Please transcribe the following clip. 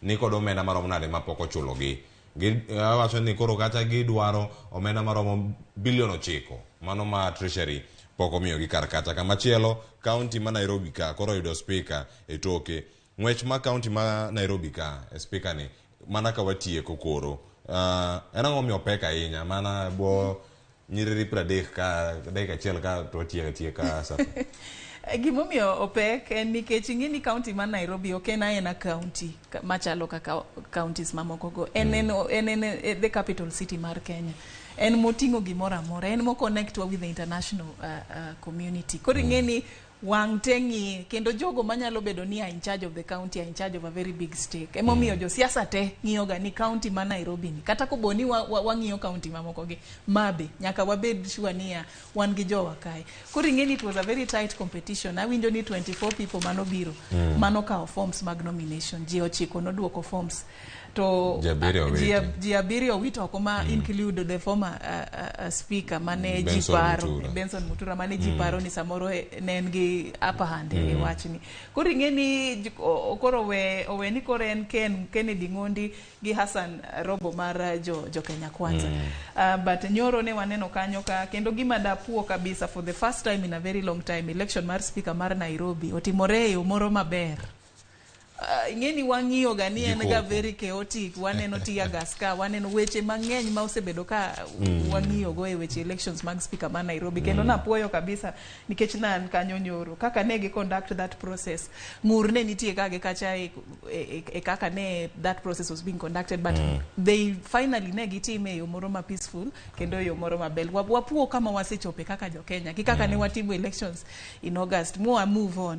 ni kod omenda maromo nade mapok ochulogi. Wacho ni koro kata gidwaro omenda maromo bilion 9 mano ma treasury pok omiyogi kar kata kamachielo. County ma Nairobi ka koro yudo speaker e toke. Ng'wech ma county ma Nairobi ka speaker ni mana ka watieko koro en ang'o miyo pek ahinya mana bo nyiriri 30 ka dakika achiel ka to tieka sa. Gimomiyo opek en nikech ing'eni county ma Nairobi ok en county machalo kaka counties mamoko go. En the capital city mar Kenya. En moting'o gimoro amora, en mo connect with the international community. Koro ing'eni wang tengi kendo jogo manyalo bedo ni in charge of the county, in charge of a very big stake. Emomiyo jo siasa te ng'iyoga ni county ma Nairobi ni kata koboni wang'iyo county mamoko gi mabe nyaka wabed sure ni wan gi jowa kae. Koro ing'eni it was a very tight competition. Awinjo ni 24 people manobiro mano kao forms mag nomination. Ji 9 noduoko forms to ji abiriyo wito oko ma include the former speaker mane Benson Mutura mane ji paro ni samoro ne en gi upper hand e wachni. Koro ing'eni koro owe ni koro en Kennedy Ng'ondi gi Hassan Robo mar jo Kenya Kwanza. But nyoro ne waneno kanyo ka kendo gima dapuo kabisa for the first time in a very long time election mar speaker mar Nairobi otimore e yo moro maber. Ing'eni wang'iyo ga ni en ga very chaotic, waneno tear gas ka, waneno weche mang'eny ma osebedo ka wang'iyo go e weche elections mag speaker ma Nairobi. Kendo napuoyo kabisa nikech nan kanyo nyoro kaka ne gi conduct that process. Ng'ur ne nitie kage kacha e kaka ne that process was being conducted, but they finally ne gitime yo moro ma peaceful kendo yo moro mabel. Wapuo kama wasechope kaka jo Kenya ki kaka ne watimo elections in August. Move on.